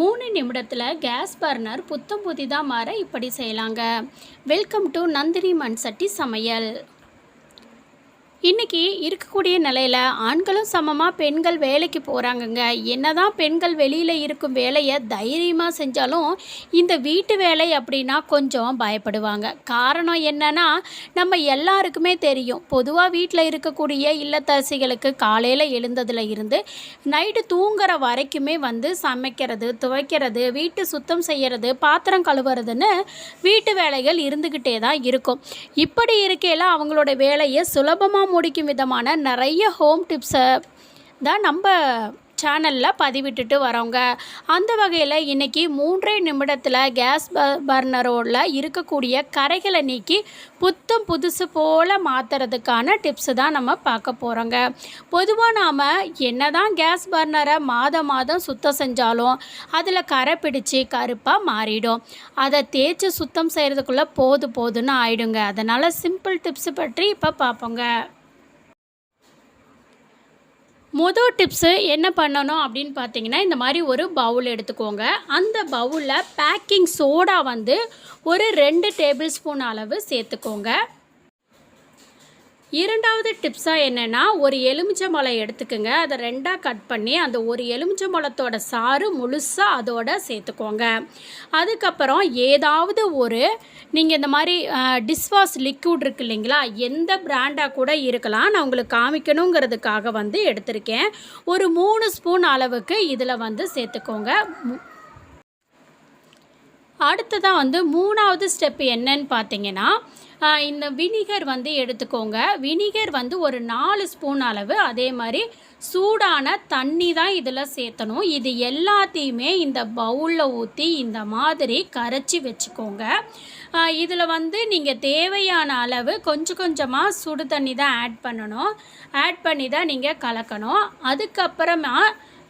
3 நிமிடத்தில் case burner புத்தம் புதிதாக மாற இப்படி செய்யலாங்க. வெல்கம் டு நந்தினி மண் சட்டி சமையல். இன்றைக்கி இருக்கக்கூடிய நிலையில் ஆண்களும் சமமாக பெண்கள் வேலைக்கு போகிறாங்கங்க. என்னதான் பெண்கள் வெளியில் இருக்கும் வேலையை தைரியமாக செஞ்சாலும் இந்த வீட்டு வேலை அப்படின்னா கொஞ்சம் பயப்படுவாங்க. காரணம் என்னன்னா, நம்ம எல்லாருக்குமே தெரியும், பொதுவாக வீட்டில் இருக்கக்கூடிய இல்லத்தரசிகளுக்கு காலையில் எழுந்ததில் இருந்து நைட்டு தூங்குற வரைக்குமே சமைக்கிறது, துவைக்கிறது, வீட்டு சுத்தம் செய்கிறது, பாத்திரம் கழுவுறதுன்னு வீட்டு வேலைகள் இருந்துக்கிட்டே தான் இருக்கும். இப்படி இருக்கையில் அவங்களோட வேலையை சுலபமாக முடிக்கும் விதமான நிறைய ஹோம் டிப்ஸை தான் நம்ம சேனலில் பதிவிட்டுட்டு வரோங்க. அந்த வகையில் இன்றைக்கி 3 நிமிடத்தில் கேஸ் பர்னரோட இருக்கக்கூடிய கரைகளை நீக்கி புத்தம் புதுசு போல் மாற்றுறதுக்கான டிப்ஸு தான் நம்ம பார்க்க போகிறோங்க. பொதுவாக நாம் என்ன தான் கேஸ் பர்னரை மாதம் சுத்தம் செஞ்சாலும் அதில் கரை பிடிச்சி கருப்பாக மாறிடும். அதை தேய்ச்சி சுத்தம் செய்கிறதுக்குள்ளே போதுன்னு ஆயிடுங்க. அதனால் சிம்பிள் டிப்ஸு பற்றி இப்போ பார்ப்போங்க. மொதல் டிப்ஸு என்ன பண்ணணும் அப்படின்னு பார்த்தீங்கன்னா, இந்த மாதிரி ஒரு பவுல் எடுத்துக்கோங்க. அந்த பவுலில் பேக்கிங் சோடா ஒரு 2 டேபிள் ஸ்பூன் அளவு சேர்த்துக்கோங்க. இரண்டாவது டிப்ஸாக என்னென்னா, ஒரு எலுமிச்சம்பழம் எடுத்துக்கோங்க. அதை 2ஆக கட் பண்ணி அந்த ஒரு எலுமிச்சம்பழத்தோட சாறு முழுசாக அதோட சேர்த்துக்கோங்க. அதுக்கப்புறம் ஏதாவது நீங்கள் இந்த மாதிரி டிஷ்வாஷ் லிக்விட் இருக்குது இல்லைங்களா, எந்த பிராண்டாக கூட இருக்கலாம், நான் உங்களுக்கு காமிக்கணுங்கிறதுக்காக எடுத்திருக்கேன். ஒரு 3 ஸ்பூன் அளவுக்கு இதில் சேர்த்துக்கோங்க. அடுத்ததாக 3ஆவது ஸ்டெப் என்னன்னு பார்த்தீங்கன்னா, இந்த வினிகர் எடுத்துக்கோங்க. வினிகர் ஒரு 4 ஸ்பூன் அளவு, அதே மாதிரி சூடான தண்ணி தான் இதில் சேர்த்தணும். இது எல்லாத்தையுமே இந்த பவுலில் ஊற்றி இந்த மாதிரி கரைச்சி வச்சுக்கோங்க. இதில் நீங்கள் தேவையான அளவு கொஞ்சமாக சுடு தண்ணி தான் ஆட் பண்ணணும். ஆட் பண்ணி தான் நீங்கள் கலக்கணும். அதுக்கப்புறமா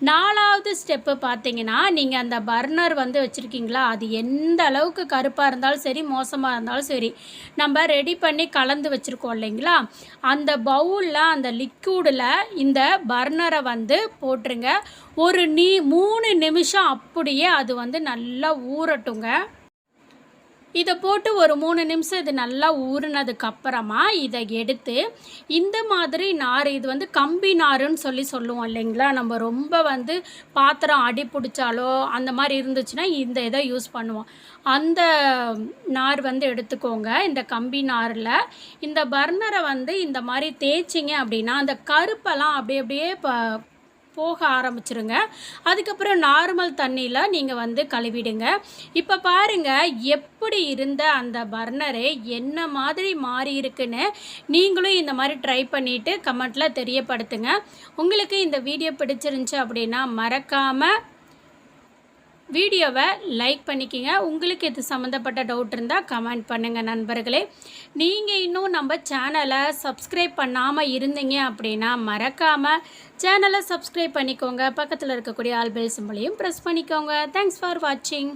4ஆவது ஸ்டெப்பு பார்த்தீங்கன்னா, நீங்கள் அந்த பர்னர் வச்சுருக்கீங்களா, அது எந்த அளவுக்கு கருப்பாக இருந்தாலும் சரி, மோசமாக இருந்தாலும் சரி, நம்ம ரெடி பண்ணி கலந்து வச்சுருக்கோம் இல்லைங்களா, அந்த பவுலில் அந்த லிக்விடில் இந்த பர்னரை போட்டுருங்க. ஒரு 3 நிமிஷம் அப்படியே அது நல்லா ஊறட்டுங்க. இதை போட்டு ஒரு 3 நிமிஷம் இது நல்லா ஊறினதுக்கப்புறமா இதை எடுத்து இந்த மாதிரி நார், இது கம்பி நாருன்னு சொல்லுவோம் இல்லைங்களா, நம்ம ரொம்ப பாத்திரம் அடி பிடிச்சாலோ அந்த மாதிரி இருந்துச்சுன்னா இந்த இதை யூஸ் பண்ணுவோம். அந்த நார் எடுத்துக்கோங்க. இந்த கம்பி நாரில் இந்த பர்னரை இந்த மாதிரி தேய்ச்சிங்க அப்படின்னா அந்த கருப்பெல்லாம் அப்படியே போக ஆரம்பிச்சிருங்க. அதுக்கப்புறம் நார்மல் தண்ணியில் நீங்கள் கழுவிடுங்க. இப்போ பாருங்கள், எப்படி இருந்த அந்த பர்னரு என்ன மாதிரி மாறி இருக்குன்னு நீங்களும் இந்த மாதிரி ட்ரை பண்ணிவிட்டு கமெண்ட்டில் தெரியப்படுத்துங்க. உங்களுக்கு இந்த வீடியோ பிடிச்சிருந்துச்சு அப்படின்னா மறக்காமல் வீடியோவை லைக் பண்ணிக்கிங்க. உங்களுக்கு இது சம்மந்தப்பட்ட டவுட் இருந்தால் கமெண்ட் பண்ணுங்கள் நண்பர்களே. நீங்கள் இன்னும் நம்ம சேனலை சப்ஸ்கிரைப் பண்ணாமல் இருந்தீங்க அப்படின்னா மறக்காமல் சேனலை சப்ஸ்கிரைப் பண்ணிக்கோங்க. பக்கத்தில் இருக்கக்கூடிய ஆல் பெல் சிம்பளையும் ப்ரெஸ் பண்ணிக்கோங்க. தேங்க்ஸ் ஃபார் வாட்சிங்.